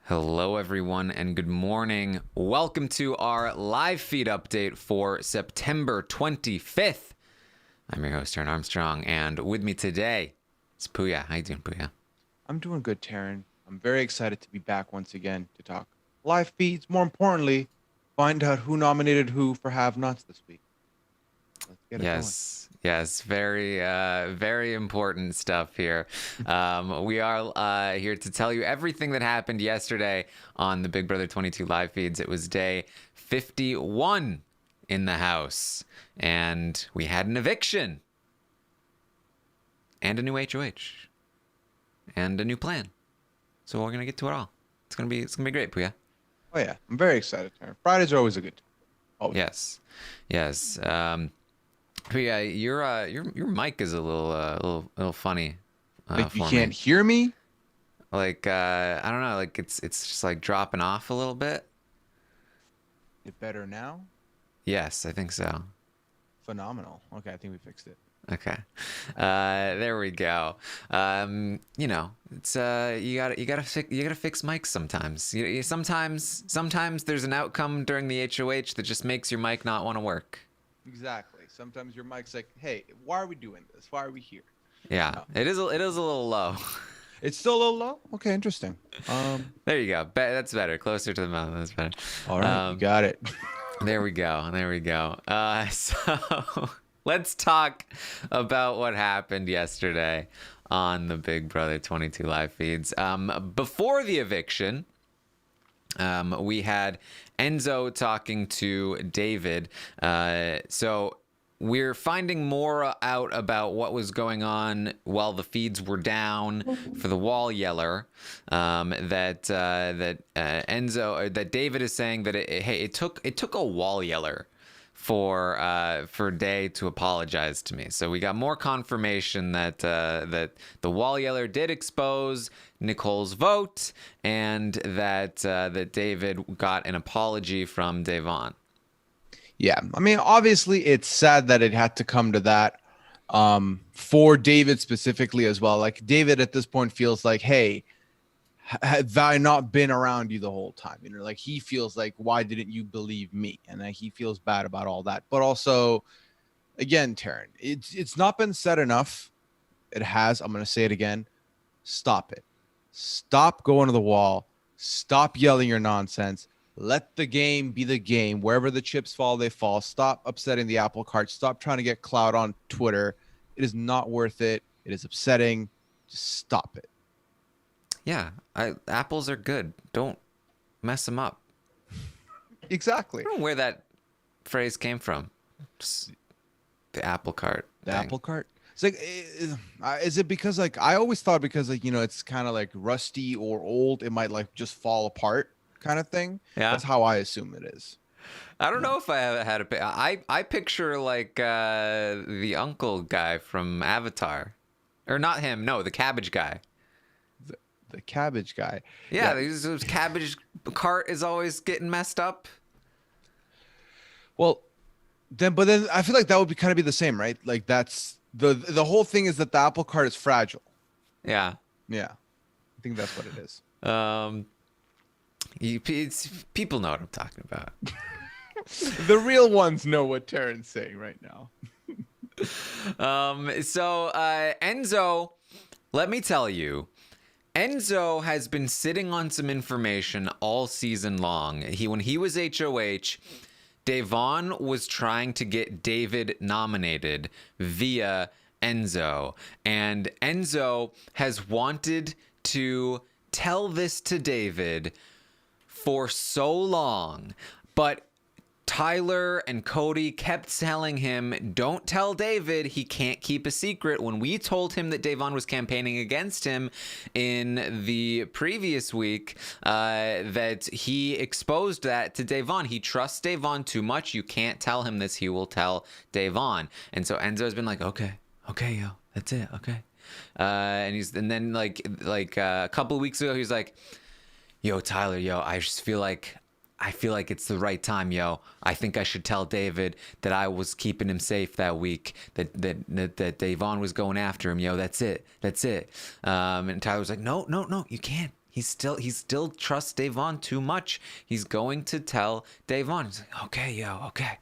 Hello, everyone, and good morning. Welcome to our live feed update for September 25th. I'm your host, Taryn Armstrong, and with me today is Puya. How you doing, Puya? I'm doing good, Taryn. I'm very excited to be back once again to talk live feeds. More importantly, find out who nominated who for have-nots this week. Let's get it going. Yes, very important stuff here. We are here to tell you everything that happened yesterday on the Big Brother 22 live feeds. It was day 51 in the house, and we had an eviction and a new HOH and a new plan. So we're gonna get to it all. It's gonna be great, Puya. Oh yeah, I'm very excited, Taryn. Fridays are always a good time. Always. Yes. Puya, your mic is a little funny. Like you For can't me. hear me? Like I don't know. Like it's just like dropping off a little bit. It better now? Yes, I think so. Phenomenal. Okay, I think we fixed it. Okay. There we go. It's you gotta fix mics sometimes. Sometimes there's an outcome during the HOH that just makes your mic not want to work. Exactly. Sometimes your mic's like, hey, why are we doing this? Why are we here? Yeah, No. it is a little low. It's still a little low? Okay, interesting. There you go. That's better. Closer to the mouth. That's better. All right, you got it. There we go. So let's talk about what happened yesterday on the Big Brother 22 live feeds. Before the eviction, we had Enzo talking to David. So we're finding more out about what was going on while the feeds were down for the wall yeller. That David is saying that it took a wall yeller for Day to apologize to me. So we got more confirmation that the wall yeller did expose Nicole's vote, and that David got an apology from Devon. Yeah, I mean, obviously, it's sad that it had to come to that for David specifically as well. Like, David at this point feels like, hey, have I not been around you the whole time? You know, like he feels like, why didn't you believe me? And he feels bad about all that. But also, again, Taryn, it's not been said enough. It has. I'm going to say it again. Stop it. Stop going to the wall. Stop yelling your nonsense. Let the game be the game. Wherever the chips fall, they fall. Stop upsetting the apple cart. Stop trying to get clout on Twitter. It is not worth it. It is upsetting. Just stop it. Yeah, apples are good. Don't mess them up. Exactly. I don't know where that phrase came from. Just the apple cart. The thing. apple cart. It's like, is it because like I always thought because like it's kind of like rusty or old, it might like just fall apart kind of thing. Yeah, that's how I assume it is. I don't know if I have had a. I picture like the uncle guy from Avatar, or not him. No, the cabbage guy. The cabbage guy. Yeah, his cabbage cart is always getting messed up. Well, but then I feel like that would kind of be the same, right? Like that's the whole thing is that the apple cart is fragile. Yeah. Yeah, I think that's what it is. People know what I'm talking about. The real ones know what Taryn's saying right now. So Enzo, let me tell you, Enzo has been sitting on some information all season long. When he was HOH, Devon was trying to get David nominated via Enzo, and Enzo has wanted to tell this to David for so long, but Tyler and Cody kept telling him, don't tell David, he can't keep a secret. When we told him that Devon was campaigning against him in the previous week, that he exposed that to Devon. He trusts Devon too much. You can't tell him this. He will tell Devon. And so Enzo's been like, okay, yo, that's it, okay. And then a couple of weeks ago, he was like, yo, Tyler, yo, I feel like it's the right time, yo. I think I should tell David that I was keeping him safe that week, that Devon was going after him, yo. That's it. And Tyler was like, no, you can't. he still trusts Devon too much. He's going to tell Devon. He's like, okay, yo, okay.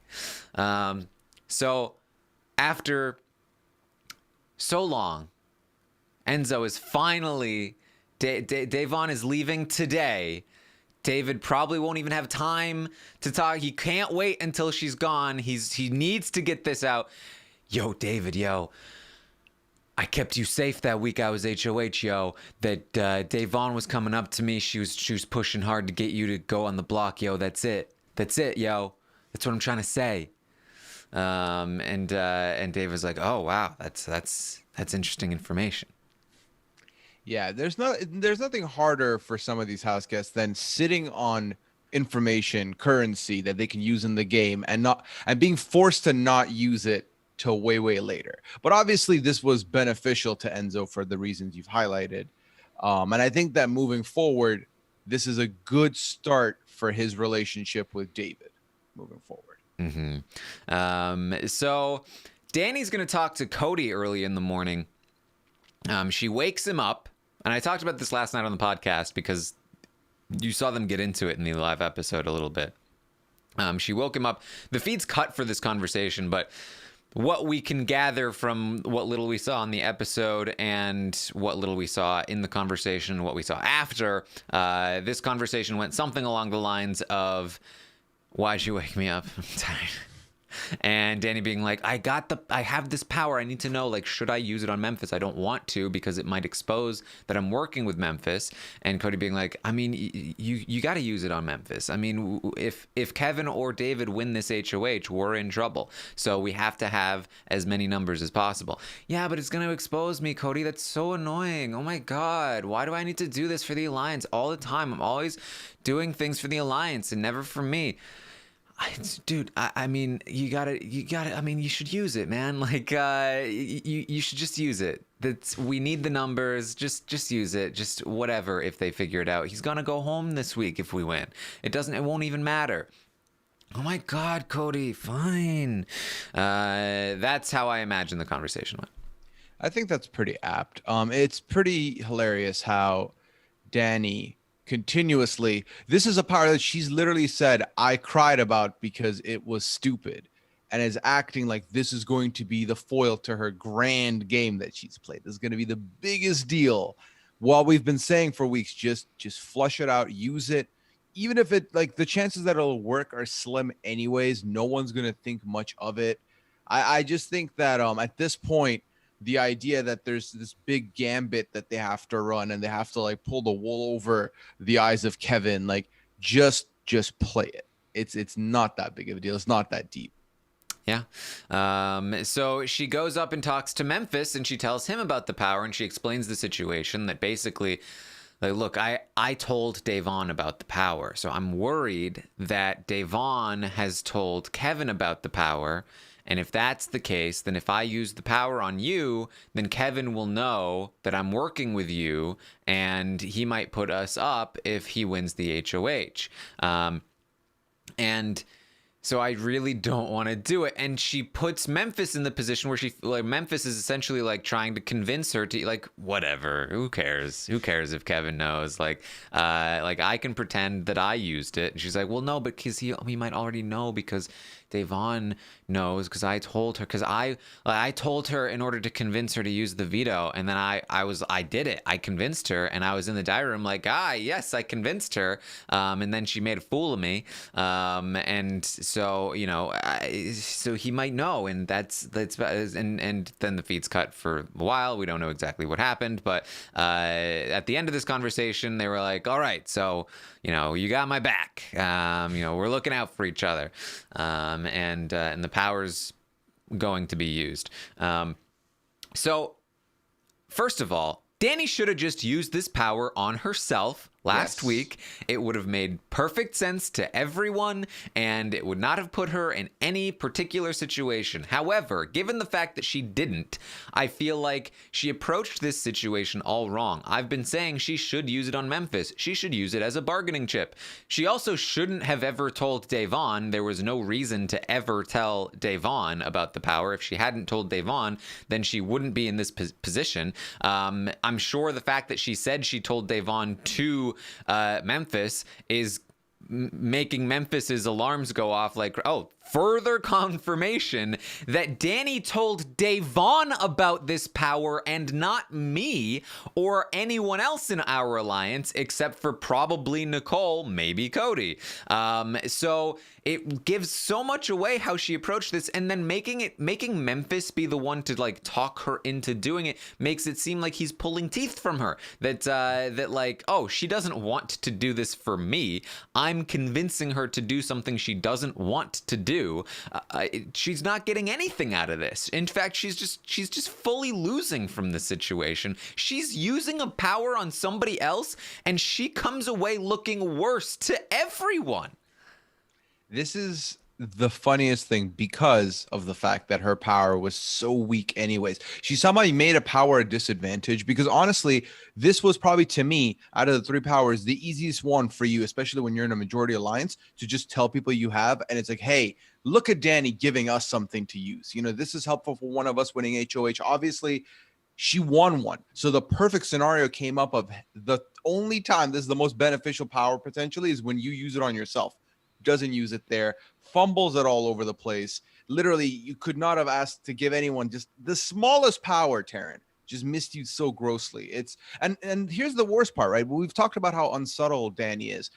So after so long, Enzo is finally, Devon is leaving today. David probably won't even have time to talk. He can't wait until she's gone. He needs to get this out. Yo, David, yo. I kept you safe that week I was HOH, yo. That Devon was coming up to me. She was pushing hard to get you to go on the block, yo. That's it, yo. That's what I'm trying to say. And Dave was like, oh wow, that's interesting information. Yeah, there's nothing harder for some of these house guests than sitting on information, currency that they can use in the game and being forced to not use it till way later. But obviously this was beneficial to Enzo for the reasons you've highlighted. And I think that moving forward, this is a good start for his relationship with David moving forward. So Dani's going to talk to Cody early in the morning. She wakes him up. And I talked about this last night on the podcast because you saw them get into it in the live episode a little bit. She woke him up. The feed's cut for this conversation, but what we can gather from what little we saw in the episode and what little we saw in the conversation, what we saw after, this conversation went something along the lines of, why'd you wake me up? I'm tired. And Dani being like, I have this power. I need to know, like, should I use it on Memphis? I don't want to because it might expose that I'm working with Memphis. And Cody being like, I mean, you got to use it on Memphis. I mean, if Kevin or David win this HOH, we're in trouble. So we have to have as many numbers as possible. Yeah, but it's going to expose me, Cody. That's so annoying. Oh my God. Why do I need to do this for the Alliance all the time? I'm always doing things for the Alliance and never for me. Dude, I mean, you gotta, I mean, you should use it, man. Like, you should just use it. We need the numbers. Just use it. Just whatever, if they figure it out. He's gonna go home this week if we win. It won't even matter. Oh my God, Cody, fine. That's how I imagine the conversation went. I think that's pretty apt. It's pretty hilarious how Dani continuously, this is a power that she's literally said I cried about because it was stupid, and is acting like this is going to be the foil to her grand game that she's played. This is going to be the biggest deal. While we've been saying for weeks, just flush it out, use it, even if it, like, the chances that it'll work are slim anyways. No one's going to think much of it. I just think that at this point, the idea that there's this big gambit that they have to run and they have to, like, pull the wool over the eyes of Kevin, like, just play it. It's not that big of a deal. It's not that deep. Yeah. So she goes up and talks to Memphis and she tells him about the power, and she explains the situation that basically, like, look, I told Devon about the power. So I'm worried that Devon has told Kevin about the power. And if that's the case, then if I use the power on you, then Kevin will know that I'm working with you, and he might put us up if he wins the HOH. And so I really don't want to do it. And she puts Memphis in the position where Memphis is essentially, like, trying to convince her to, like, whatever. Who cares? Who cares if Kevin knows? Like I can pretend that I used it. And she's like, well, no, but because he might already know because Devon knows, because I told her, because I told her in order to convince her to use the veto, and then I did it. I convinced her, and I was in the diary room like, yes, I convinced her, and then she made a fool of me, and so, you know, so he might know, and that's and then the feed's cut for a while. We don't know exactly what happened, but at the end of this conversation, they were like, all right, so, you know, you got my back. You know, we're looking out for each other. And the power's going to be used. So, first of all, Dani should have just used this power on herself last Yes. week, it would have made perfect sense to everyone, and it would not have put her in any particular situation. However, given the fact that she didn't, I feel like she approached this situation all wrong. I've been saying she should use it on Memphis. She should use it as a bargaining chip. She also shouldn't have ever told Devon. There was no reason to ever tell Devon about the power. If she hadn't told Devon, then she wouldn't be in this position. I'm sure the fact that she said she told Devon to Memphis is making Memphis's alarms go off, like, oh, further confirmation that Dani told Devon about this power and not me or anyone else in our alliance, except for probably Nicole, maybe Cody. So it gives so much away how she approached this, and then making Memphis be the one to like talk her into doing it makes it seem like he's pulling teeth from her. That like, oh, she doesn't want to do this for me. I'm convincing her to do something she doesn't want to do. She's not getting anything out of this. In fact, she's just fully losing from the situation. She's using a power on somebody else, and she comes away looking worse to everyone. This is the funniest thing because of the fact that her power was so weak anyways. She somehow made a power a disadvantage, because honestly, this was probably, to me, out of the three powers, the easiest one for you, especially when you're in a majority alliance, to just tell people you have. And it's like, hey, look at Dani giving us something to use. You know, this is helpful for one of us winning HOH. Obviously, she won one. So the perfect scenario came up of the only time this is the most beneficial power potentially is when you use it on yourself. Doesn't use it there, fumbles it all over the place. Literally, you could not have asked to give anyone just the smallest power, Taryn. Just missed you so grossly. It's and here's the worst part, right? We've talked about how unsubtle Dani is.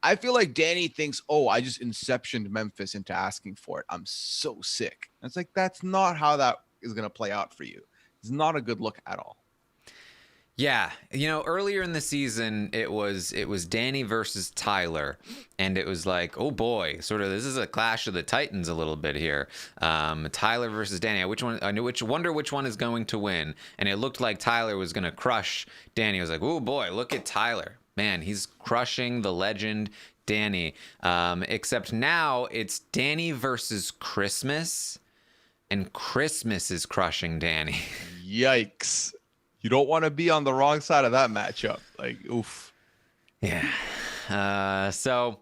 I feel like Dani thinks, oh, I just inceptioned Memphis into asking for it. I'm so sick. And it's like, that's not how that is going to play out for you. It's not a good look at all. Yeah, you know, earlier in the season, it was Dani versus Tyler, and it was like, oh boy, sort of this is a clash of the titans a little bit here. Tyler versus Dani. I wonder which one is going to win, and it looked like Tyler was going to crush Dani. I was like, oh boy, look at Tyler, man, he's crushing the legend Dani. Except now it's Dani versus Christmas, and Christmas is crushing Dani. Yikes. You don't want to be on the wrong side of that matchup. Like, oof. Yeah. So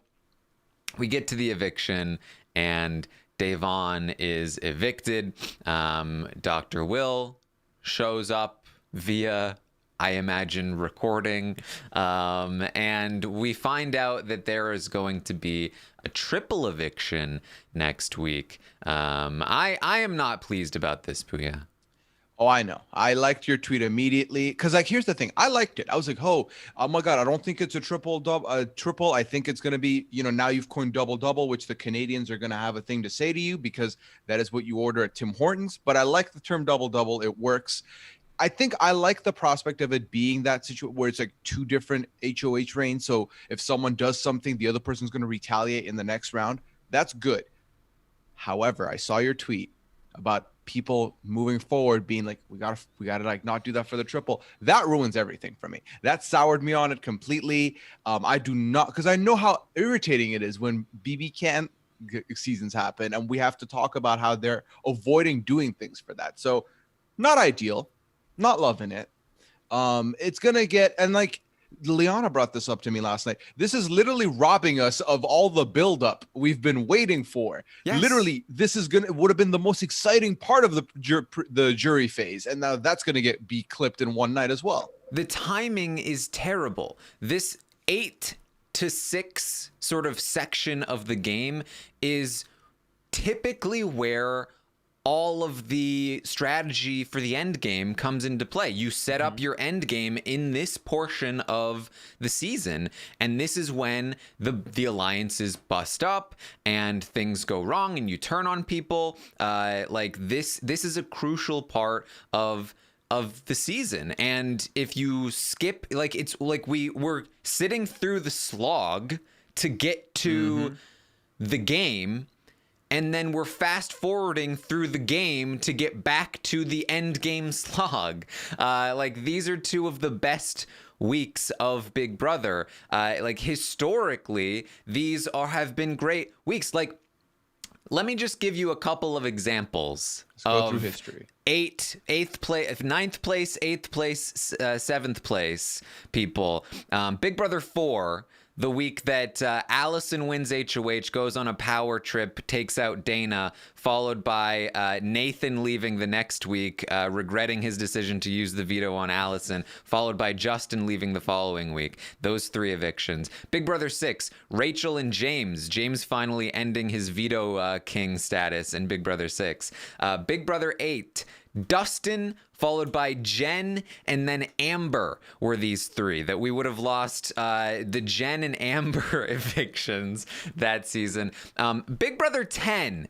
we get to the eviction, and Devon is evicted. Dr. Will shows up via, I imagine, recording. And we find out that there is going to be a triple eviction next week. I am not pleased about this, Puya. Oh, I know. I liked your tweet immediately because, like, here's the thing. I liked it. I was like, oh my God, I don't think it's a triple. I think it's going to be, you know, now you've coined double, which the Canadians are going to have a thing to say to you because that is what you order at Tim Hortons. But I like the term double. It works. I think I like the prospect of it being that situation where it's like two different HOH reigns. So if someone does something, the other person's going to retaliate in the next round. That's good. However, I saw your tweet about people moving forward being like, we gotta like not do that for the triple. That ruins everything for me. That soured me on it completely. I do not, because I know how irritating it is when BB can't seasons happen and we have to talk about how they're avoiding doing things for that. So not ideal, not loving it. It's gonna get, and like Liana brought this up to me last night. This is literally robbing us of all the buildup we've been waiting for. Yes. Literally, this is would have been the most exciting part of the jury phase, and now that's gonna be clipped in one night as well. The timing is terrible. This 8 to 6 sort of section of the game is typically where all of the strategy for the end game comes into play. You set up your end game in this portion of the season, and this is when the alliances bust up and things go wrong and you turn on people. Like this is a crucial part of the season. And if you skip, like, it's like we're sitting through the slog to get to the game, and then we're fast forwarding through the game to get back to the end game slog. Like, these are two of the best weeks of Big Brother. Like historically, these have been great weeks. Like, let me just give you a couple of examples Go through history. Ninth place, 8th place, 7th place people. Big Brother 4, the week that Allison wins HOH, goes on a power trip, takes out Dana, followed by Nathan leaving the next week, regretting his decision to use the veto on Allison, followed by Justin leaving the following week. Those 3 evictions. Big Brother 6, Rachel and James. James finally ending his veto king status in Big Brother 6. Big Brother 8, Dustin, followed by Jen, and then Amber were these 3 that we would have lost the Jen and Amber evictions that season. Big Brother 10,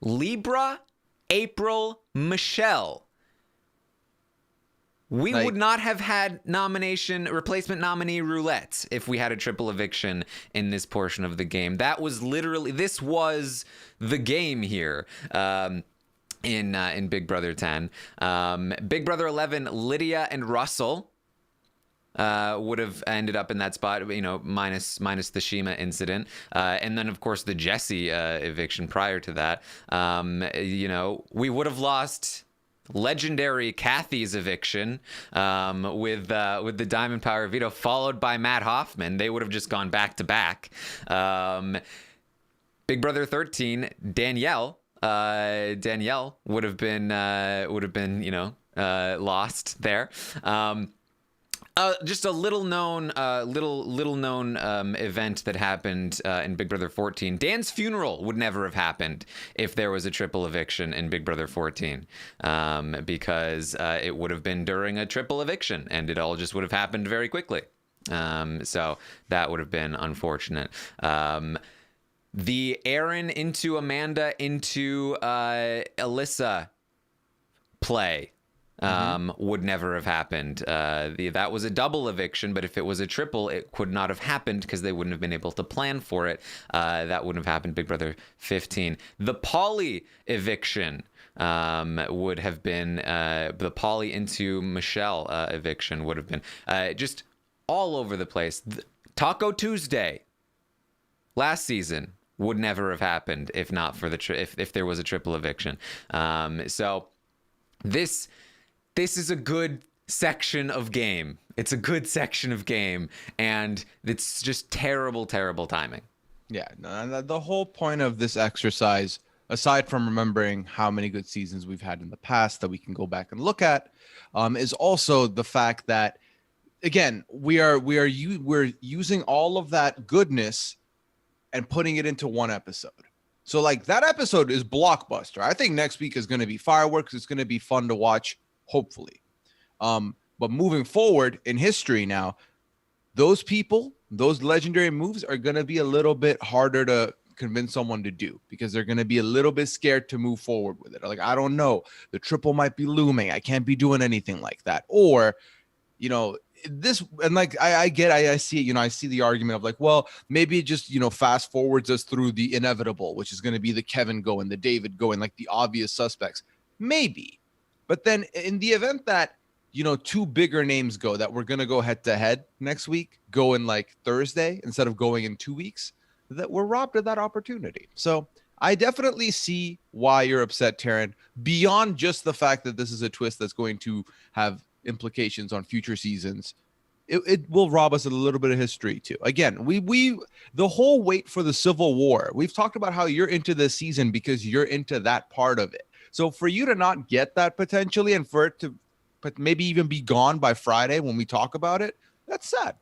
Libra, April, Michelle. We would not have had replacement nominee roulette if we had a triple eviction in this portion of the game. That was literally, this was the game here. In Big Brother 10. Big Brother 11, Lydia and Russell would have ended up in that spot, minus the Shima incident. And then, of course, the Jesse eviction prior to that. We would have lost legendary Kathy's eviction with the Diamond Power veto, followed by Matt Hoffman. They would have just gone back to back. Big Brother 13, Danielle would have been lost there. Just a little known event that happened in Big Brother 14. Dan's funeral would never have happened if there was a triple eviction in Big Brother 14, because it would have been during a triple eviction, and it all just would have happened very quickly. So that would have been unfortunate. The Aaron into Amanda into Alyssa play would never have happened. That was a double eviction, but if it was a triple, it could not have happened because they wouldn't have been able to plan for it. That wouldn't have happened. Big Brother 15. The Polly eviction would have been the Polly into Michelle eviction would have been just all over the place. Taco Tuesday last season would never have happened if not for if there was a triple eviction. So this is a good section of game. It's a good section of game, and it's just terrible timing. Yeah, the whole point of this exercise, aside from remembering how many good seasons we've had in the past that we can go back and look at, is also the fact that, again, we're using all of that goodness and putting it into one episode. So like that episode is blockbuster. I think next week is going to be fireworks. It's going to be fun to watch, hopefully. But moving forward in history now, those legendary moves are going to be a little bit harder to convince someone to do because they're going to be a little bit scared to move forward with it. Like, I don't know, the triple might be looming. I can't be doing anything like that. Or, this, and like I see it, I see the argument of like, well, maybe it just fast forwards us through the inevitable, which is going to be the Kevin go and the David go and like the obvious suspects, maybe. But then in the event that 2 bigger names go that we're going to go head to head next week, go in like Thursday instead of going in 2 weeks, that we're robbed of that opportunity. So I definitely see why you're upset, Taryn, beyond just the fact that this is a twist that's going to have implications on future seasons. It will rob us of a little bit of history too. Again, we the whole wait for the Civil War, we've talked about how you're into this season because you're into that part of it. So for you to not get that potentially, and for it to maybe even be gone by Friday when we talk about it, that's sad.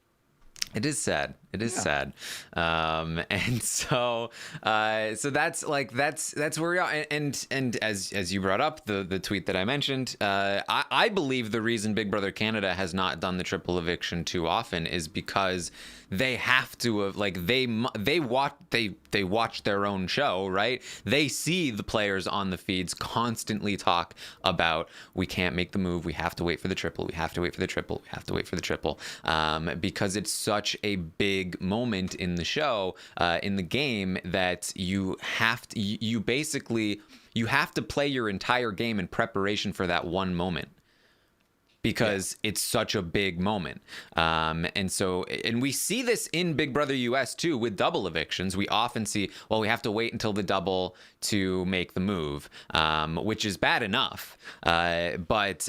It is sad. It is sad. And so that's where we are. And as you brought up the tweet that I mentioned, I believe the reason Big Brother Canada has not done the triple eviction too often is because they have to have, like, they watch their own show, right? They see the players on the feeds constantly talk about, we can't make the move, we have to wait for the triple, we have to wait for the triple, we have to wait for the triple, because it's such a big moment in the show, in the game, that you have to, you basically, you have to play your entire game in preparation for that one moment. because it's such a big moment. And we see this in Big Brother US too with double evictions. We often see, well, we have to wait until the double to make the move, which is bad enough. But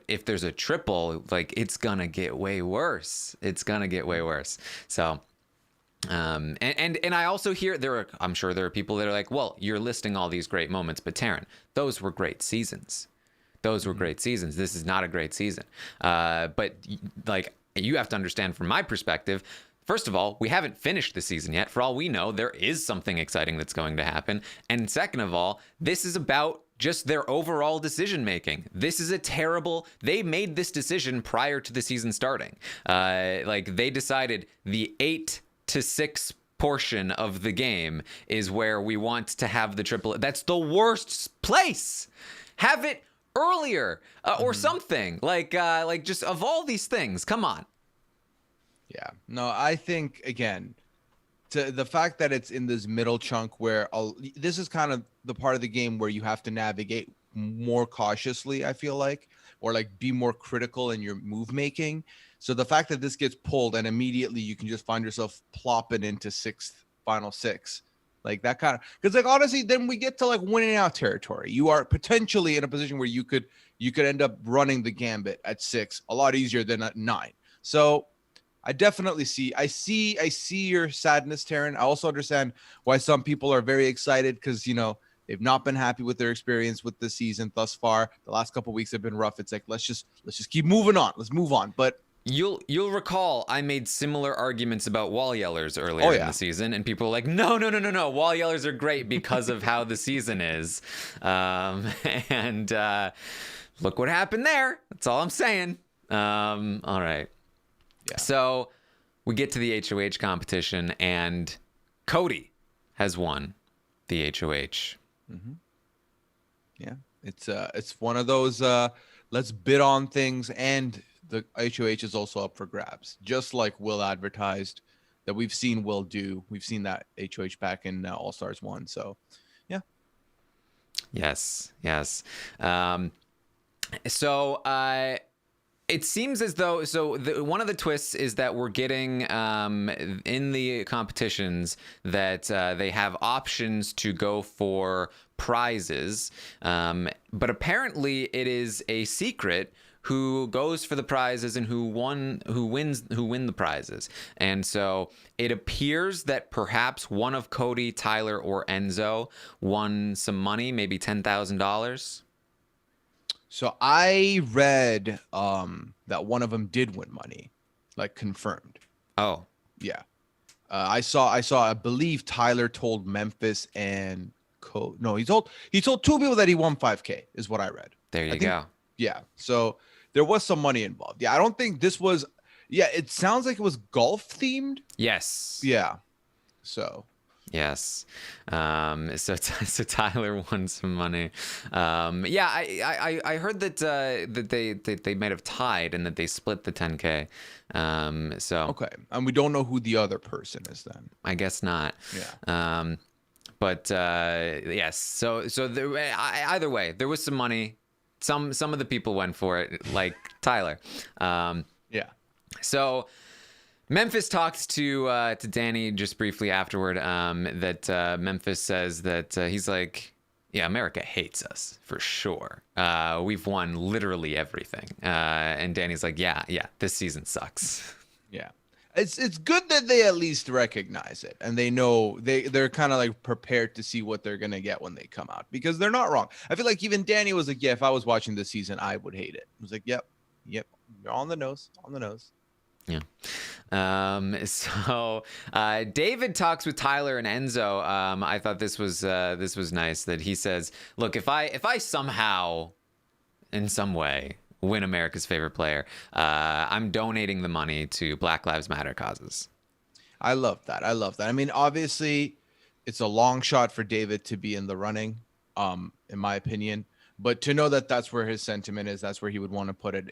if there's a triple, like, it's gonna get way worse. It's gonna get way worse. So. And I also hear I'm sure there are people that are like, well, you're listing all these great moments, but Taryn, those were great seasons. Those were great seasons. This is not a great season. But like, you have to understand from my perspective, first of all, we haven't finished the season yet. For all we know, there is something exciting that's going to happen. And second of all, this is about just their overall decision making. This is they made this decision prior to the season starting. Like, they decided the 8-6 portion of the game is where we want to have the triple. That's the worst place. Have it earlier or something like just of all these things. Come on. Yeah. No, I think, again, to the fact that it's in this middle chunk where this is kind of the part of the game where you have to navigate more cautiously, I feel like, or like be more critical in your move making. So the fact that this gets pulled and immediately you can just find yourself plopping into final six, like that kind of, because like, honestly, then we get to like winning out territory. You are potentially in a position where you could end up running the gambit at 6 a lot easier than at 9. So I definitely see your sadness, Taryn. I also understand why some people are very excited because, you know, they've not been happy with their experience with the season thus far. The last couple of weeks have been rough. It's like, let's just keep moving on. Let's move on. But you'll recall I made similar arguments about wall yellers earlier in the season, and people were like, no, wall yellers are great because of how the season is. And look what happened there. That's all I'm saying. All right. Yeah. So we get to the HOH competition, and Cody has won the HOH. Mm-hmm. Yeah, it's one of those let's bid on things, and the HOH is also up for grabs, just like Will advertised that we've seen Will do. We've seen that HOH back in All Stars 1. So, yeah. Yes. It seems as though one of the twists is that we're getting in the competitions that they have options to go for prizes, but apparently it is a secret who goes for the prizes and who win the prizes. And so it appears that perhaps one of Cody, Tyler, or Enzo won some money, maybe $10,000. So I read that one of them did win money, like confirmed. Oh, yeah. I saw. I believe Tyler told Memphis and no, he told 2 people that he won $5,000 is what I read. There you go. Yeah. So there was some money involved. Yeah. I don't think this was. Yeah. It sounds like it was golf themed. Yes. Yeah. So. Yes. So Tyler won some money. Yeah, I heard that they might have tied and that they split the $10,000. So okay, and we don't know who the other person is then. I guess not. Yeah. But yes. So either way, there was some money. Some of the people went for it, like Tyler. Yeah. So Memphis talks to Dani just briefly afterward. That Memphis says that he's like, yeah, America hates us for sure. We've won literally everything. And Dani's like, yeah, this season sucks. Yeah. It's good that they at least recognize it and they know they're kind of like prepared to see what they're going to get when they come out, because they're not wrong. I feel like even Dani was like, yeah, if I was watching this season, I would hate it. I was like, yep. You're on the nose. Yeah. So David talks with Tyler and Enzo. I thought this was nice that he says, look, if I somehow in some way win America's favorite player, I'm donating the money to Black Lives Matter causes. I love that. I mean, obviously it's a long shot for David to be in the running, in my opinion, but to know that that's where his sentiment is, that's where he would want to put it,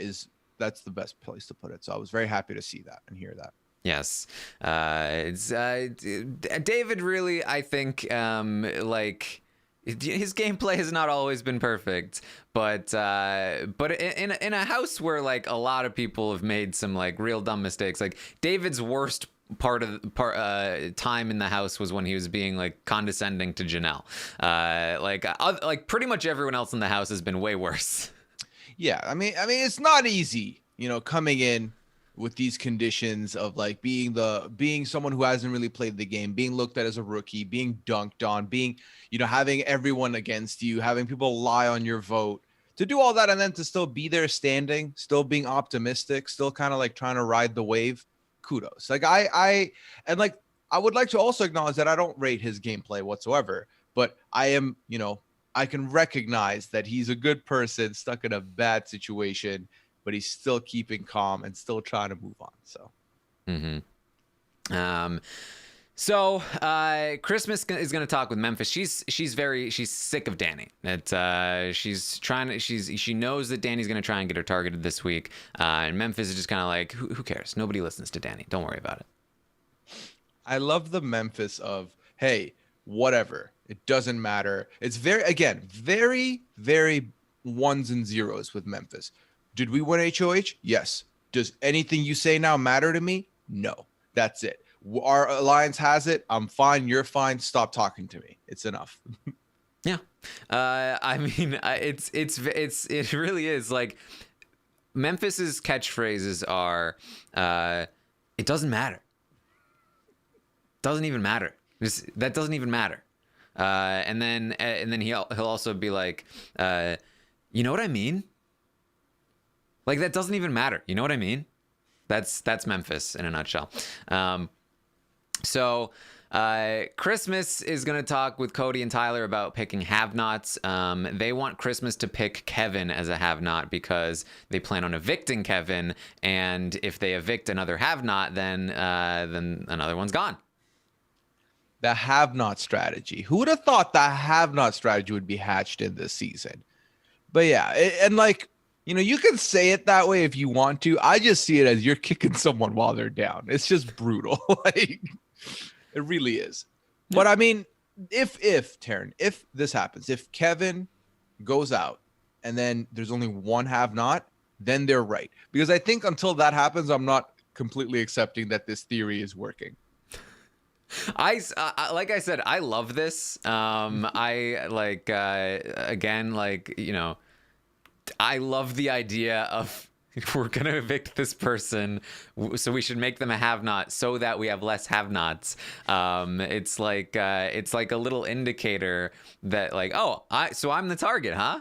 that's the best place to put it. So I was very happy to see that and hear that. Yes. It's David really, I think, like, his gameplay has not always been perfect, but in a house where like a lot of people have made some like real dumb mistakes, like David's worst time in the house was when he was being like condescending to Janelle. Like pretty much everyone else in the house has been way worse. Yeah, I mean, it's not easy, coming in with these conditions of like being someone who hasn't really played the game, being looked at as a rookie, being dunked on, being, having everyone against you, having people lie on your vote, to do all that and then to still be there standing, still being optimistic, still kind of like trying to ride the wave. Kudos. Like I would like to also acknowledge that I don't rate his gameplay whatsoever, but I am, I can recognize that he's a good person stuck in a bad situation, but he's still keeping calm and still trying to move on. So, So Christmas is going to talk with Memphis. She's sick of Dani. She knows that Dani's going to try and get her targeted this week. And Memphis is just kind of like, who cares? Nobody listens to Dani. Don't worry about it. I love the Memphis of, hey, whatever. It doesn't matter. It's very, very ones and zeros with Memphis. Did we win HOH? Yes. Does anything you say now matter to me? No. That's it. Our alliance has it. I'm fine. You're fine. Stop talking to me. It's enough. Yeah. I mean, it really is like Memphis's catchphrases are, it doesn't matter. Doesn't even matter. That doesn't even matter. And then he'll also be like, you know what I mean? Like, that doesn't even matter. You know what I mean? That's Memphis in a nutshell. So Christmas is going to talk with Cody and Tyler about picking have-nots. They want Christmas to pick Kevin as a have-not because they plan on evicting Kevin. And if they evict another have-not, then another one's gone. The have-not strategy. Who would have thought the have-not strategy would be hatched in this season? But yeah, and like, you can say it that way if you want to. I just see it as you're kicking someone while they're down. It's just brutal. Like, it really is. But I mean, if Taryn, if this happens, if Kevin goes out and then there's only one have-not, then they're right. Because I think until that happens, I'm not completely accepting that this theory is working. Like I said, I love this. I love the idea of we're gonna evict this person, so we should make them a have-not so that we have less have-nots. It's like a little indicator that like, so I'm the target, huh?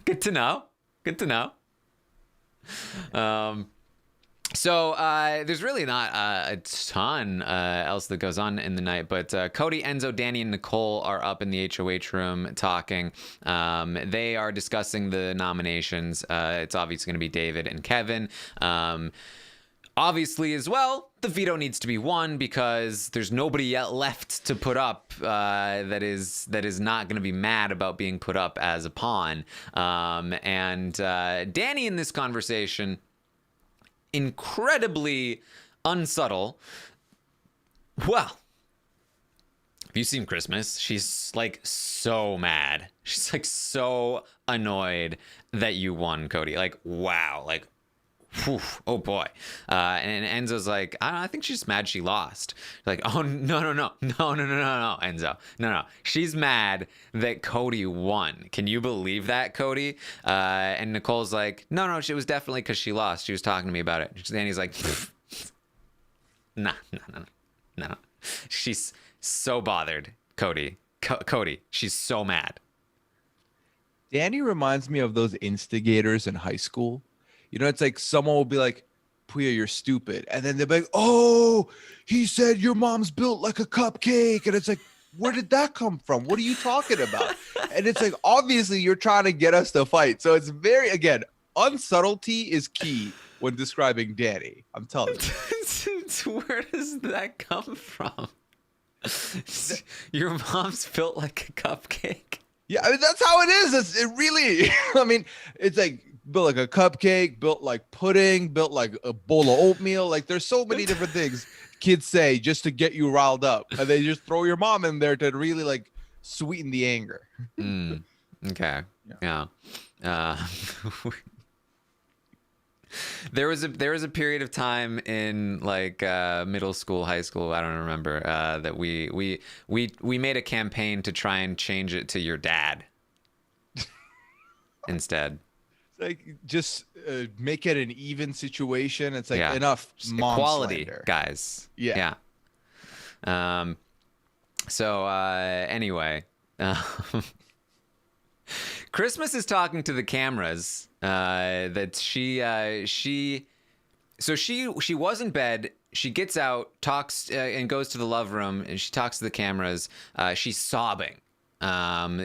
Good to know. So there's really not a ton else that goes on in the night, but Cody, Enzo, Dani, and Nicole are up in the HOH room talking. They are discussing the nominations. It's obviously going to be David and Kevin. Obviously, as well, the veto needs to be won because there's nobody yet left to put up that is not going to be mad about being put up as a pawn. And Dani in this conversation, incredibly unsubtle. Well, have you seen Christmas? She's like so mad. She's like so annoyed that you won, Cody. Like, wow. Like, whew, oh boy. And Enzo's like, I think she's mad she lost. Like, oh, no, Enzo. No. She's mad that Cody won. Can you believe that, Cody? And Nicole's like, no, it was definitely because she lost. She was talking to me about it. And he's like, no. She's so bothered, Cody. Cody, she's so mad. Dani reminds me of those instigators in high school. It's like someone will be like, Puya, you're stupid. And then they'll be like, oh, he said your mom's built like a cupcake. And it's like, where did that come from? What are you talking about? And it's like, obviously, you're trying to get us to fight. So it's very, again, unsubtlety is key when describing Dani. I'm telling you. Where does that come from? Your mom's built like a cupcake. Yeah, I mean, that's how it is. It really, I mean, it's like, built like a cupcake, built like pudding, built like a bowl of oatmeal. Like there's so many different things kids say just to get you riled up, and they just throw your mom in there to really like sweeten the anger. Okay. Yeah. There was a period of time in like middle school, high school, I don't remember, that we made a campaign to try and change it to your dad instead. Like just make it an even situation. It's like Yeah. enough Just mom equality, slander. guys. Yeah. So anyway, Christmas is talking to the cameras that she was in bed. She gets out, talks, and goes to the love room, and she talks to the cameras. She's sobbing.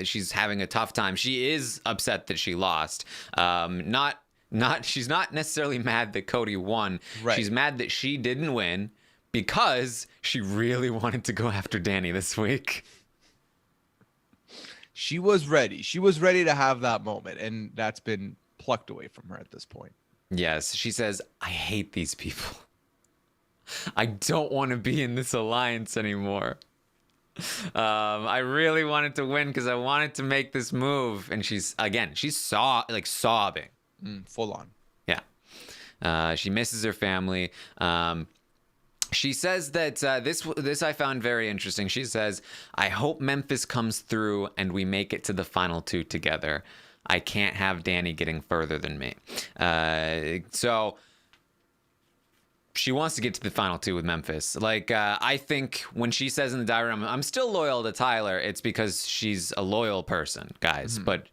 She's having a tough time. She is upset that she lost. She's not necessarily mad that Cody won. Right. She's mad that she didn't win because she really wanted to go after Dani this week. She was ready. She was ready to have that moment, and that's been plucked away from her at this point. Yes, she says, I hate these people. I don't want to be in this alliance anymore. I really wanted to win because I wanted to make this move. And she's sobbing. Full on. Yeah. She misses her family. She says that this I found very interesting. She says, I hope Memphis comes through and we make it to the final two together. I can't have Dani getting further than me. So she wants to get to the final two with Memphis. Like, I think when she says in the diary, I'm still loyal to Tyler, it's because she's a loyal person, guys. Mm-hmm. But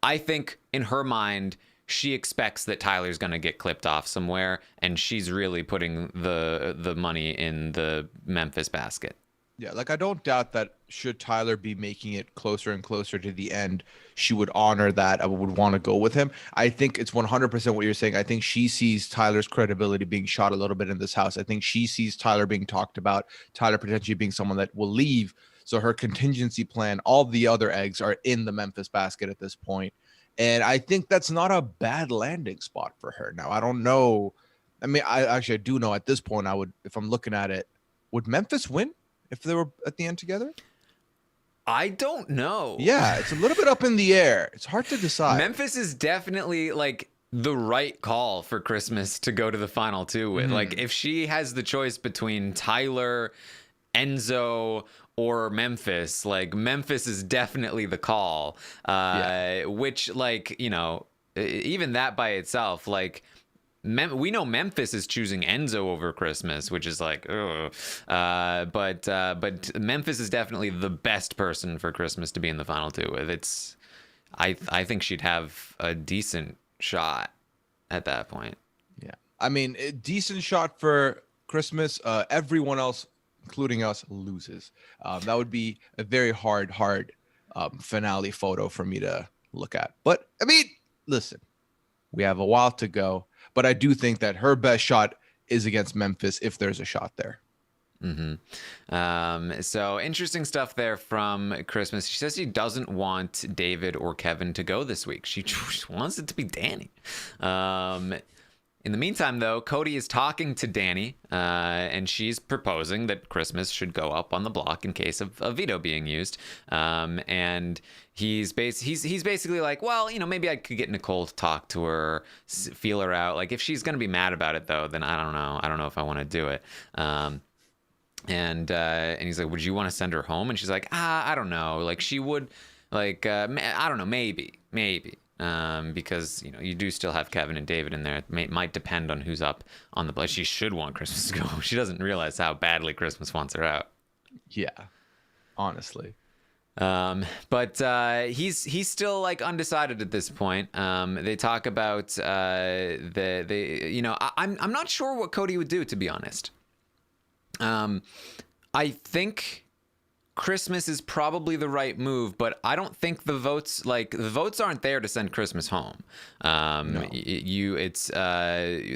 I think in her mind, she expects that Tyler's going to get clipped off somewhere, and she's really putting the money in the Memphis basket. Yeah, like I don't doubt that should Tyler be making it closer and closer to the end, she would honor that. I would want to go with him. I think it's 100% what you're saying. I think she sees Tyler's credibility being shot a little bit in this house. I think she sees Tyler being talked about, Tyler potentially being someone that will leave. So her contingency plan, all the other eggs are in the Memphis basket at this point. And I think that's not a bad landing spot for her. Now, I don't know. I mean, I do know at this point, I would, if I'm looking at it, would Memphis win if they were at the end together? I don't know. Yeah, it's a little bit up in the air. It's hard to decide. Memphis is definitely like the right call for Christmas to go to the final two with. Like, if she has the choice between Tyler, Enzo, or Memphis, like Memphis is definitely the call. Which, like, you know, even that by itself, like, we know Memphis is choosing Enzo over Christmas, which is like, ugh. But Memphis is definitely the best person for Christmas to be in the final two with. It's, I think she'd have a decent shot at that point. Yeah, I mean, a decent shot for Christmas. Everyone else, including us, loses. That would be a very hard finale photo for me to look at. But I mean, listen, we have a while to go. But I do think that her best shot is against Memphis if there's a shot there. So interesting stuff there from Christmas. She says she doesn't want David or Kevin to go this week. She wants it to be Dani. In the meantime, though, Cody is talking to Dani, and she's proposing that Christmas should go up on the block in case of a veto being used. And he's basically like, well, you know, maybe I could get Nicole to talk to her, feel her out. Like, if she's going to be mad about it, though, then I don't know. I don't know if I want to do it. And he's like, would you want to send her home? And she's like, I don't know. Like, she would, like, I don't know, maybe. Because, you know, you do still have Kevin and David in there. It might depend on who's up on the block. She should want Christmas to go. She doesn't realize how badly Christmas wants her out. Yeah, honestly. But he's still like undecided at this point. They talk about you know, I'm not sure what Cody would do, to be honest. I think Christmas is probably the right move, but I don't think the votes aren't there to send Christmas home. No.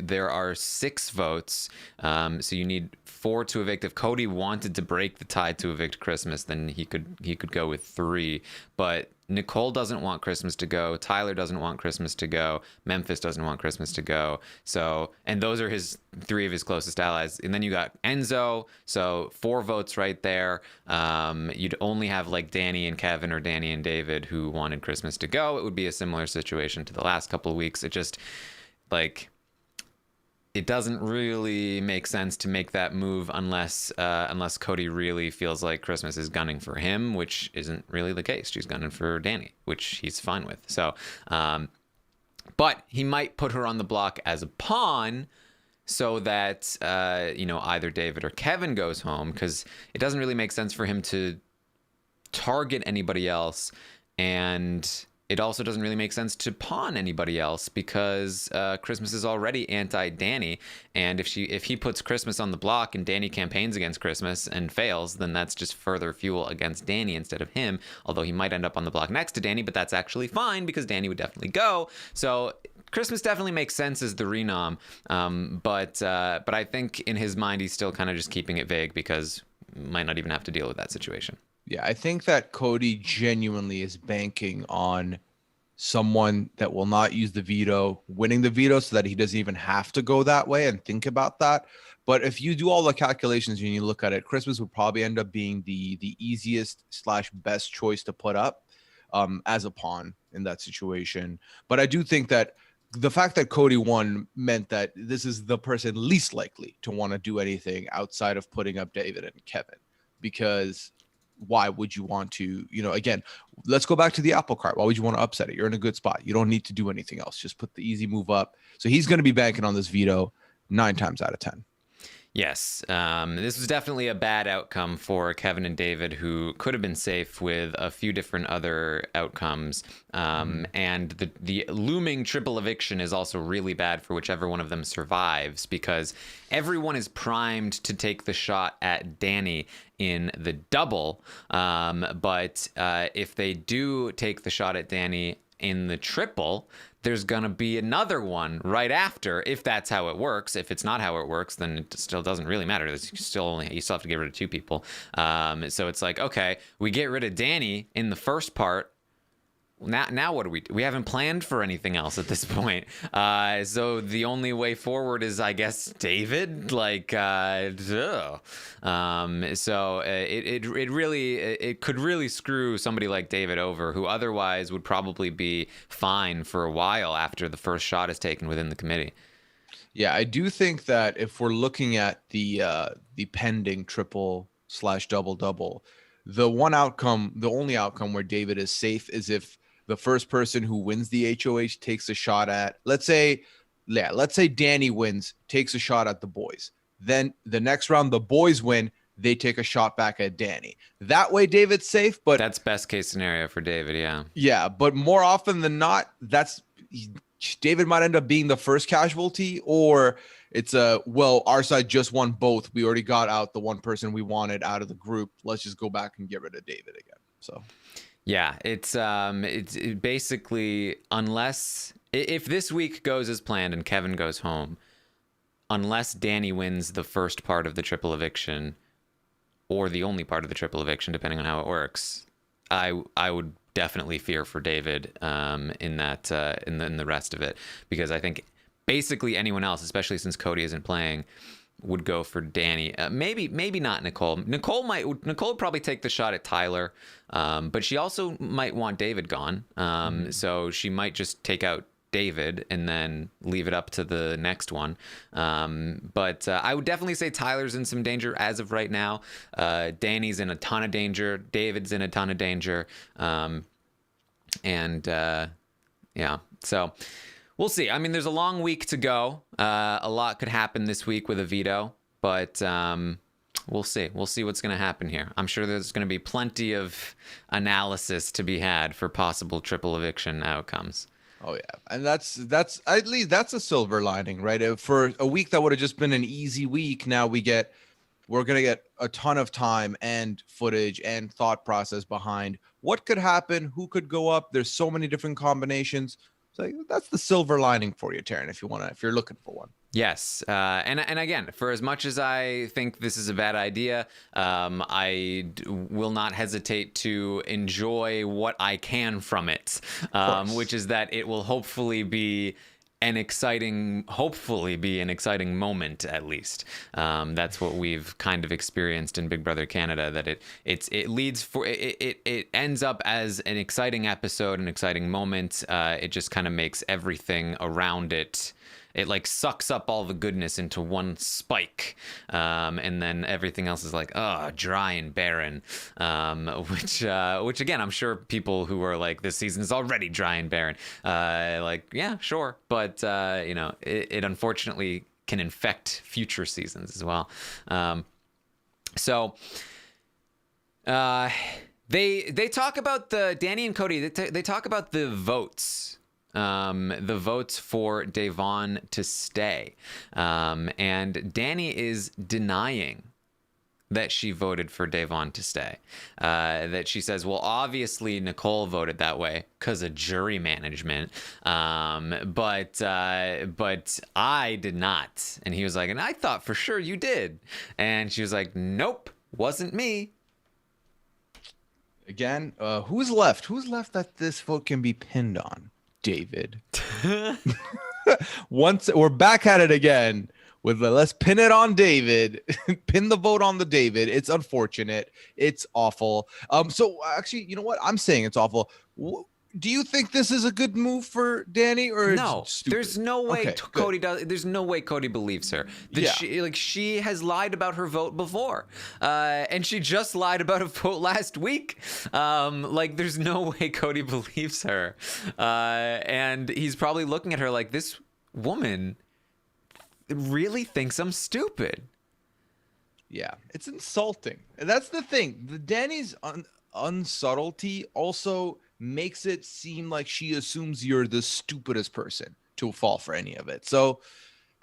There are 6 votes, so you need 4 to evict. If Cody wanted to break the tie to evict Christmas, then he could go with 3. But Nicole doesn't want Christmas to go. Tyler doesn't want Christmas to go. Memphis doesn't want Christmas to go. So, and those are three of his closest allies. And then you got Enzo. So 4 votes right there. You'd only have like Dani and Kevin or Dani and David who wanted Christmas to go. It would be a similar situation to the last couple of weeks. It just like, it doesn't really make sense to make that move unless Cody really feels like Christmas is gunning for him, which isn't really the case. She's gunning for Dani, which he's fine with. So, but he might put her on the block as a pawn so that, either David or Kevin goes home, because it doesn't really make sense for him to target anybody else. And it also doesn't really make sense to pawn anybody else because Christmas is already anti-Dani, and if he puts Christmas on the block and Dani campaigns against Christmas and fails, then that's just further fuel against Dani instead of him, although he might end up on the block next to Dani, but that's actually fine because Dani would definitely go. So Christmas definitely makes sense as the renom, but I think in his mind he's still kind of just keeping it vague because might not even have to deal with that situation. Yeah, I think that Cody genuinely is banking on someone that will not use the veto, winning the veto so that he doesn't even have to go that way and think about that. But if you do all the calculations and you look at it, Christmas would probably end up being the easiest / best choice to put up as a pawn in that situation. But I do think that the fact that Cody won meant that this is the person least likely to want to do anything outside of putting up David and Kevin, because why would you want to, again, let's go back to the apple cart. Why would you want to upset it? You're in a good spot. You don't need to do anything else. Just put the easy move up. So he's going to be banking on this veto 9 times out of 10. Yes, this was definitely a bad outcome for Kevin and David, who could have been safe with a few different other outcomes. And the looming triple eviction is also really bad for whichever one of them survives, because everyone is primed to take the shot at Dani in the double. But if they do take the shot at Dani in the triple, there's gonna be another one right after, if that's how it works. If it's not how it works, then it still doesn't really matter. You still have to get rid of 2 people. So it's like, okay, we get rid of Dani in the first part. Now what do we do? We haven't planned for anything else at this point. So the only way forward is, I guess, David. So it could really screw somebody like David over, who otherwise would probably be fine for a while after the first shot is taken within the committee. Yeah, I do think that if we're looking at the pending triple / double, the only outcome where David is safe is if the first person who wins the HOH takes a shot at, let's say Dani wins, takes a shot at the boys. Then the next round, the boys win, they take a shot back at Dani. That way, David's safe. But that's best case scenario for David. Yeah. Yeah, but more often than not, David might end up being the first casualty, or it's our side just won both. We already got out the one person we wanted out of the group. Let's just go back and get rid of David again. So. Yeah, it's basically, unless if this week goes as planned and Kevin goes home, unless Dani wins the first part of the triple eviction, or the only part of the triple eviction, depending on how it works, I would definitely fear for David in the rest of it, because I think basically anyone else, especially since Cody isn't playing, would go for Dani. Maybe not Nicole. Nicole would probably take the shot at Tyler, but she also might want David gone. So she might just take out David and then leave it up to the next one. But I would definitely say Tyler's in some danger as of right now. Dani's in a ton of danger. David's in a ton of danger. Yeah, so we'll see. I mean, there's a long week to go. A lot could happen this week with a veto, but we'll see. We'll see what's going to happen here. I'm sure there's going to be plenty of analysis to be had for possible triple eviction outcomes. Oh yeah, and that's at least that's a silver lining, right? For a week that would have just been an easy week, now we're gonna get a ton of time and footage and thought process behind what could happen, who could go up. There's so many different combinations. So that's the silver lining for you, Taryn, if you're looking for one. Yes, and again, for as much as I think this is a bad idea, will not hesitate to enjoy what I can from it, which is that it will hopefully be an exciting moment, at least. That's what we've kind of experienced in Big Brother Canada, that it ends up as an exciting episode, an exciting moment. It just kind of makes everything around it. It like sucks up all the goodness into one spike, and then everything else is like, dry and barren. Which again, I'm sure people who are like, this season is already dry and barren, like, yeah, sure, but it unfortunately can infect future seasons as well. They talk about Dani and Cody. They talk about the votes. The votes for Devon to stay. And Dani is denying that she voted for Devon to stay. That she says, well, obviously Nicole voted that way because of jury management. But I did not. And he was like, and I thought for sure you did. And she was like, nope, wasn't me. Again, who's left? Who's left that this vote can be pinned on? David. Once we're back at it again with let's pin it on David. Pin the vote on the David. It's unfortunate. It's awful. So actually, you know what? I'm saying it's awful. Do you think this is a good move for Dani, or no? There's no way Cody does. There's no way Cody believes her. She has lied about her vote before, and she just lied about a vote last week. There's no way Cody believes her, and he's probably looking at her like, this woman really thinks I'm stupid. Yeah, it's insulting. And that's the thing. The Dani's unsubtlety also makes it seem like she assumes you're the stupidest person to fall for any of it. So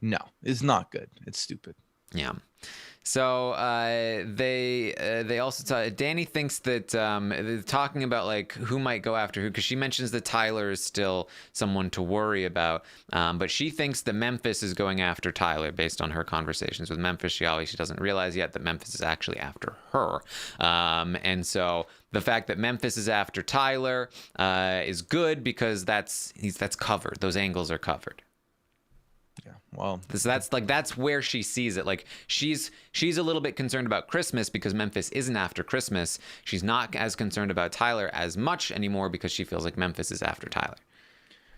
no, it's not good. It's stupid. Yeah. So they also Dani thinks that they're talking about like who might go after who, because she mentions that Tyler is still someone to worry about, but she thinks that Memphis is going after Tyler based on her conversations with Memphis. She doesn't realize yet that Memphis is actually after her, and so the fact that Memphis is after Tyler is good because that's covered. Those angles are covered. Yeah, well, so that's where she sees it. Like she's a little bit concerned about Christmas because Memphis isn't after Christmas. She's not as concerned about Tyler as much anymore because she feels like Memphis is after Tyler.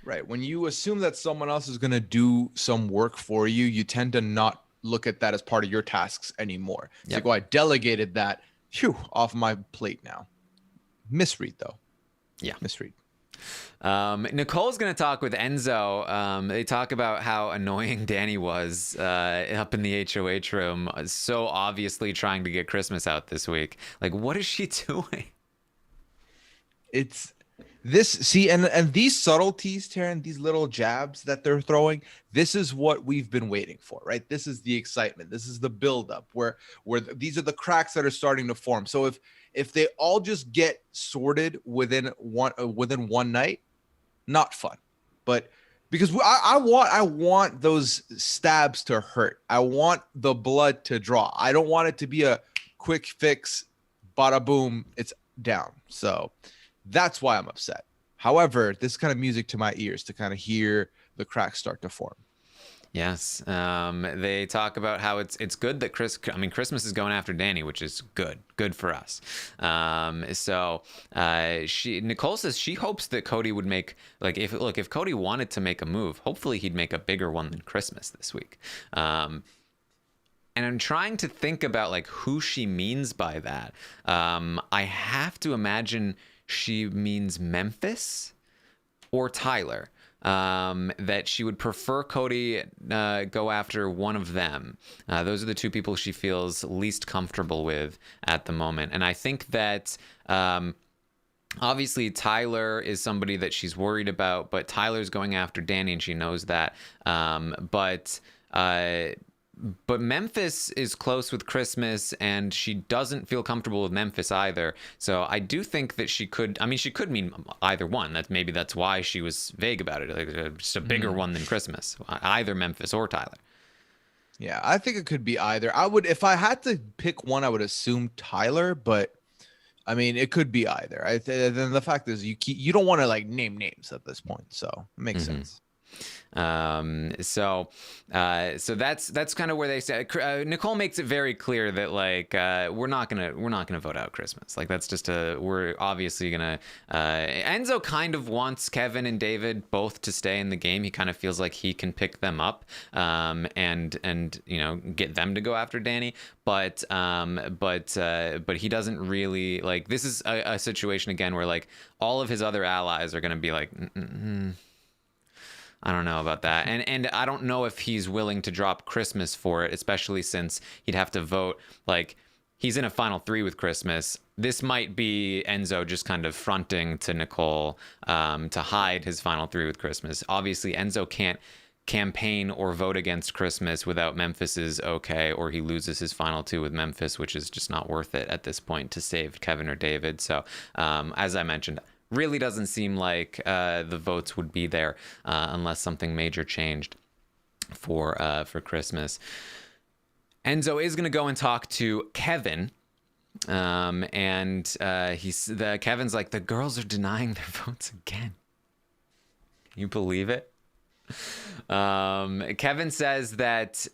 Right. When you assume that someone else is going to do some work for you, you tend to not look at that as part of your tasks anymore. It's like, well, I delegated that off my plate now. Misread though. Yeah. Misread. Nicole's going to talk with Enzo. They talk about how annoying Dani was up in the HOH room, so obviously trying to get Christmas out this week. Like, what is she doing? It's this, see, and these subtleties, Taryn, these little jabs that they're throwing, this is what we've been waiting for, right? This is the excitement. This is the buildup where these are the cracks that are starting to form. So if they all just get sorted within one night, not fun. But because I want those stabs to hurt. I want the blood to draw. I don't want it to be a quick fix, bada boom, it's down. So that's why I'm upset. However, this is kind of music to my ears to kind of hear the cracks start to form. Yes. They talk about how it's good that Christmas is going after Dani, which is good for us. Nicole says she hopes that Cody would make, like, if Cody wanted to make a move, hopefully he'd make a bigger one than Christmas this week. And I'm trying to think about like who she means by that. I have to imagine she means Memphis or Tyler. That she would prefer Cody go after one of them. Those are the two people she feels least comfortable with at the moment. And I think that obviously Tyler is somebody that she's worried about, but Tyler's going after Dani and she knows that. But but Memphis is close with Christmas, and she doesn't feel comfortable with Memphis either. So I do think that she could mean either one. That's why she was vague about it. Like, just a bigger one than Christmas, either Memphis or Tyler. Yeah, I think it could be either. If I had to pick one, I would assume Tyler, but I mean, it could be either. Then the fact is, you don't want to like name names at this point, so it makes sense. So that's kind of where they say. Nicole makes it very clear that like we're not gonna vote out Christmas. Like that's just we're obviously gonna. Enzo kind of wants Kevin and David both to stay in the game. He kind of feels like he can pick them up, and get them to go after Dani. But he doesn't really like. This is a situation again where like all of his other allies are gonna be like. I don't know about that. And I don't know if he's willing to drop Christmas for it, especially since he'd have to vote. Like, he's in a final 3 with Christmas. This might be Enzo just kind of fronting to Nicole to hide his final 3 with Christmas. Obviously, Enzo can't campaign or vote against Christmas without Memphis's okay, or he loses his final 2 with Memphis, which is just not worth it at this point to save Kevin or David. So, as I mentioned, really doesn't seem like the votes would be there unless something major changed for Christmas. Enzo is going to go and talk to Kevin, and Kevin's like, the girls are denying their votes again. Can you believe it? Kevin says that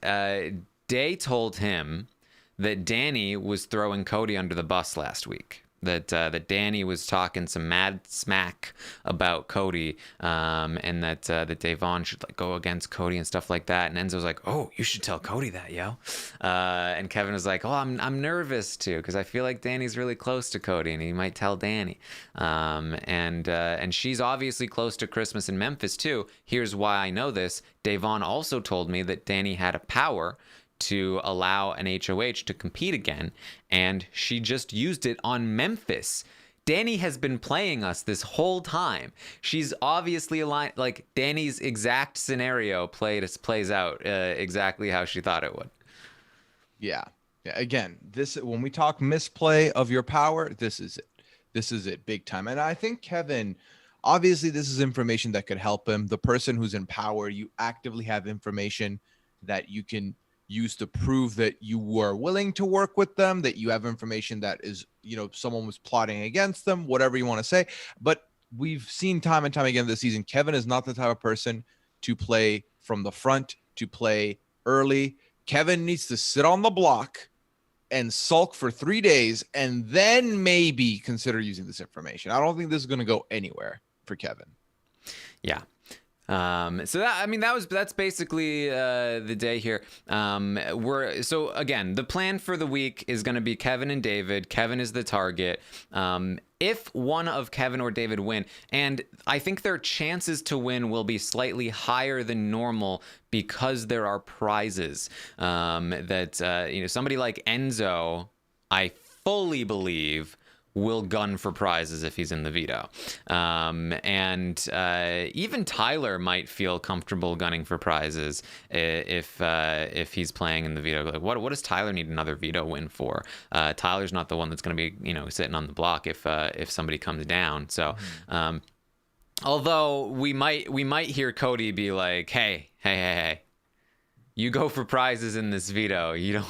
Day told him that Dani was throwing Cody under the bus last week. That Dani was talking some mad smack about Cody, and that Devon should like go against Cody and stuff like that. And Enzo's like, "Oh, you should tell Cody that, yo." And Kevin was like, "Oh, I'm nervous too because I feel like Dani's really close to Cody, and he might tell Dani." And she's obviously close to Christmas in Memphis too. Here's why I know this: Devon also told me that Dani had a power to allow an HOH to compete again, and she just used it on Memphis. Dani has been playing us this whole time. She's obviously aligned, like Dani's exact scenario plays out exactly how she thought it would. Yeah. Again, when we talk misplay of your power, this is it. This is it big time. And I think Kevin, obviously this is information that could help him. The person who's in power, you actively have information that you can use to prove that you were willing to work with them, that you have information that is, someone was plotting against them, whatever you want to say. But we've seen time and time again this season, Kevin is not the type of person to play from the front, to play early. Kevin needs to sit on the block and sulk for 3 days and then maybe consider using this information. I don't think this is going to go anywhere for Kevin. Yeah. That's basically the day here. So again, the plan for the week is going to be Kevin and David. Kevin is the target. If one of Kevin or David win, and I think their chances to win will be slightly higher than normal because there are prizes. Somebody like Enzo, I fully believe, will gun for prizes if he's in the veto. Even Tyler might feel comfortable gunning for prizes if he's playing in the veto. Like, what does Tyler need another veto win for? Tyler's not the one that's going to be sitting on the block if somebody comes down. So although we might hear Cody be like, hey, you go for prizes in this veto. You don't.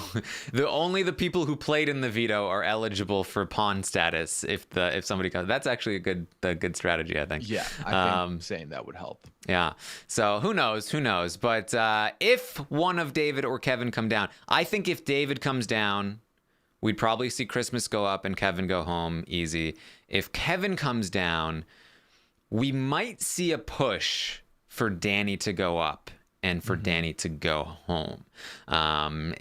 Only the people who played in the veto are eligible for pawn status. If somebody comes, that's actually a good strategy, I think. Yeah, I think saying that would help. Yeah. So who knows? But if one of David or Kevin come down, I think if David comes down, we'd probably see Christmas go up and Kevin go home easy. If Kevin comes down, we might see a push for Dani to go up and for Dani to go home.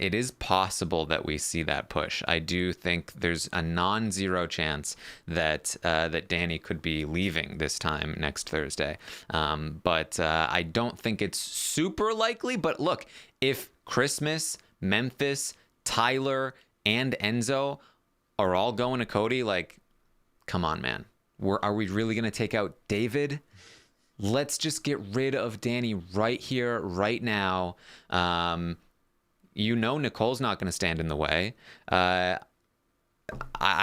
It is possible that we see that push. I do think there's a non-zero chance that Dani could be leaving this time next Thursday. But I don't think it's super likely. But look, if Christmas, Memphis, Tyler, and Enzo are all going to Cody, like, come on, man. Are we really going to take out David? Let's just get rid of Dani right here, right now. Nicole's not going to stand in the way. I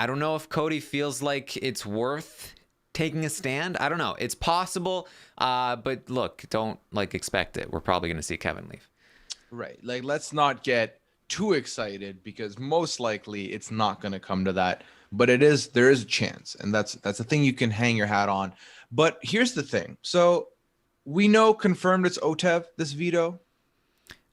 don't know if Cody feels like it's worth taking a stand. I don't know. It's possible. But look, don't expect it. We're probably going to see Kevin leave. Right. Like, let's not get too excited because most likely it's not going to come to that. But there is a chance. And that's a thing you can hang your hat on. But here's the thing. So we know confirmed it's Otev, this veto.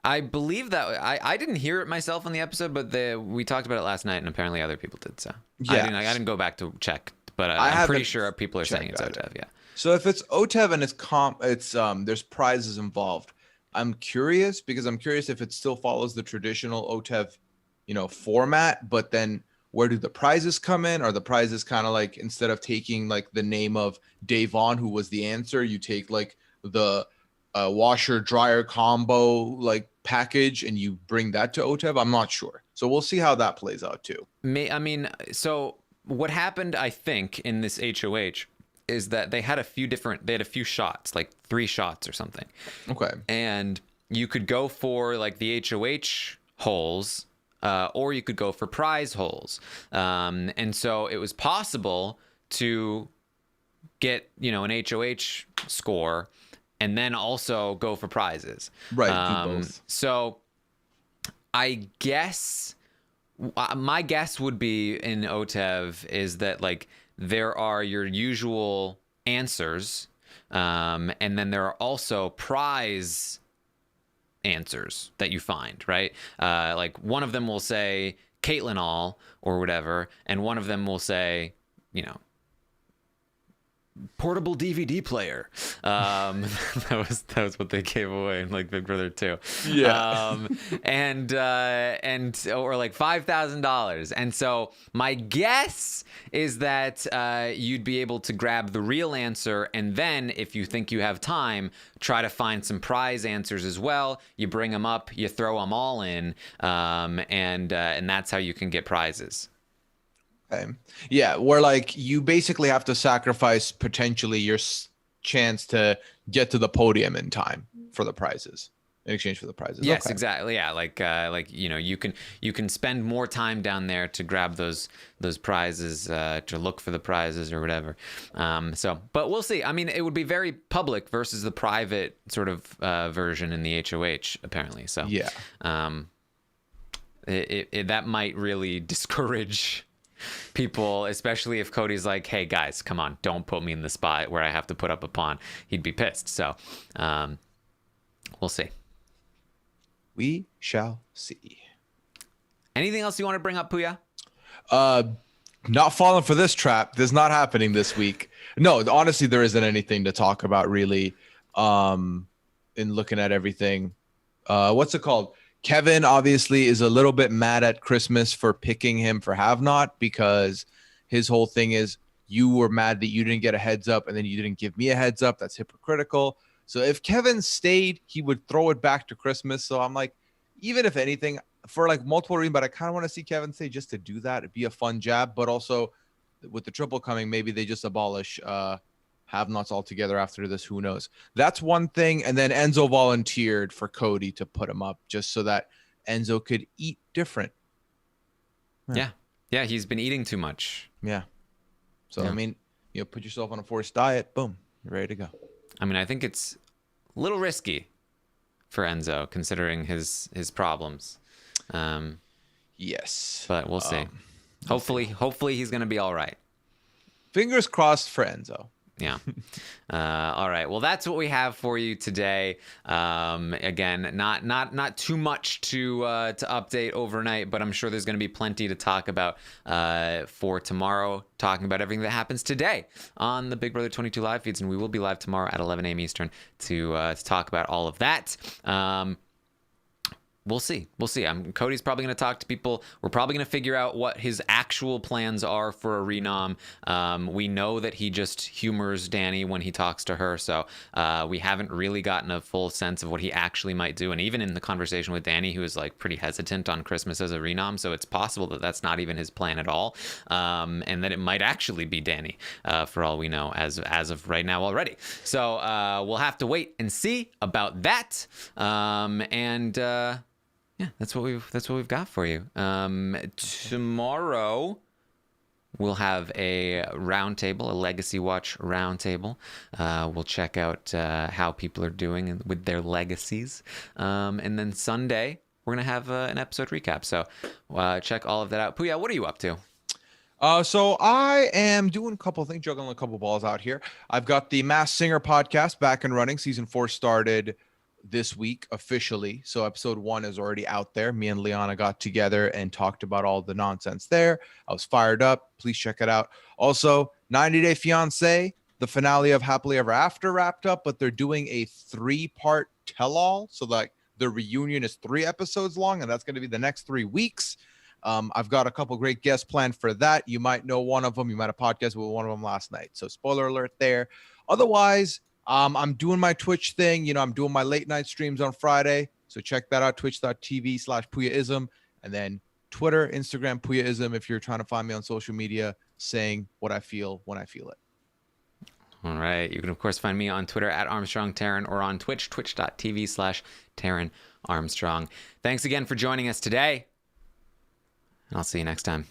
I believe that I didn't hear it myself on the episode, but we talked about it last night, and apparently other people did. So yeah, I didn't go back to check, but I'm pretty sure people are saying it's Otev. Yeah. So if it's Otev and it's there's prizes involved. I'm curious because I'm curious if it still follows the traditional Otev, format. But then where do the prizes come in? Are the prizes kind of like instead of taking like the name of Davon, who was the answer, you take like the washer dryer combo like package and you bring that to Otev? I'm not sure. So we'll see how that plays out too. So what happened, I think, in this HOH is that they had a few shots, like 3 shots or something. Okay. And you could go for like the HOH holes, or you could go for prize holes. And so it was possible to get, an HOH score and then also go for prizes. Right. Do both. So I guess my guess would be in Otev is that like there are your usual answers, and then there are also prize answers that you find, right? Like one of them will say Caitlin all or whatever, and one of them will say, portable DVD player. That was what they gave away in like Big Brother 2. Yeah. And or like $5,000. And so my guess is that you'd be able to grab the real answer, and then if you think you have time, try to find some prize answers as well. You bring them up, you throw them all in, and that's how you can get prizes. Okay. Yeah, where like you basically have to sacrifice potentially your chance to get to the podium in time for the prizes in exchange for the prizes. Yes, okay. Exactly. Yeah, you can spend more time down there to grab those prizes, to look for the prizes or whatever. But we'll see. I mean, it would be very public versus the private sort of version in the HOH apparently. So yeah, that might really discourage people, especially if Cody's like, hey guys, come on, don't put me in the spot where I have to put up a pawn. He'd be pissed. So we'll see. We shall see. Anything else you want to bring up, Puya? Not falling for this trap. This is not happening this week. No, honestly, there isn't anything to talk about really. In looking at everything, what's it called? Kevin obviously is a little bit mad at Christmas for picking him for Have Not, because his whole thing is you were mad that you didn't get a heads up and then you didn't give me a heads up. That's hypocritical. So if Kevin stayed, he would throw it back to Christmas. So I'm like, even if anything, for like multiple reasons, but I kind of want to see Kevin stay just to do that. It'd be a fun jab, but also with the triple coming, maybe they just abolish Have Nots altogether after this. Who knows? That's one thing. And then Enzo volunteered for Cody to put him up just so that Enzo could eat different. Yeah. He's been eating too much. Yeah. So, yeah. I mean, put yourself on a forced diet. Boom. You're ready to go. I mean, I think it's a little risky for Enzo considering his problems. Yes. But we'll see. Hopefully he's going to be all right. Fingers crossed for Enzo. Yeah. All right. Well, that's what we have for you today. Again, not too much to update overnight, but I'm sure there's going to be plenty to talk about for tomorrow, talking about everything that happens today on the Big Brother 22 live feeds, and we will be live tomorrow at 11 a.m. Eastern to talk about all of that. We'll see. Cody's probably going to talk to people. We're probably going to figure out what his actual plans are for a renom. We know that he just humors Dani when he talks to her, so we haven't really gotten a full sense of what he actually might do. And even in the conversation with Dani, he was like pretty hesitant on Christmas as a renom, so it's possible that that's not even his plan at all, and that it might actually be Dani, for all we know, as of right now already. So we'll have to wait and see about that. Yeah, that's what we've got for you. Tomorrow we'll have a roundtable, a Legacy Watch roundtable. We'll check out how people are doing with their legacies, and then Sunday we're gonna have an episode recap. So check all of that out. Puya, what are you up to? So I am doing a couple of things, juggling a couple balls out here. I've got the Masked Singer podcast back and running. Season 4 started this week officially. So episode 1 is already out there. Me and Liana got together and talked about all the nonsense there. I was fired up. Please check it out. Also, 90 Day Fiancé, the finale of Happily Ever After wrapped up, but they're doing a 3-part tell-all. So like the reunion is 3 episodes long, and that's going to be the next 3 weeks. I've got a couple great guests planned for that. You might know one of them. You might have podcasted with one of them last night. So spoiler alert there. Otherwise, I'm doing my Twitch thing. You know, I'm doing my late night streams on Friday. So check that out, twitch.tv/Puyaism. And then Twitter, Instagram, Puyaism, if you're trying to find me on social media, saying what I feel when I feel it. All right. You can, of course, find me on Twitter at ArmstrongTaryn or on Twitch, twitch.tv/Taryn Armstrong. Thanks again for joining us today. I'll see you next time.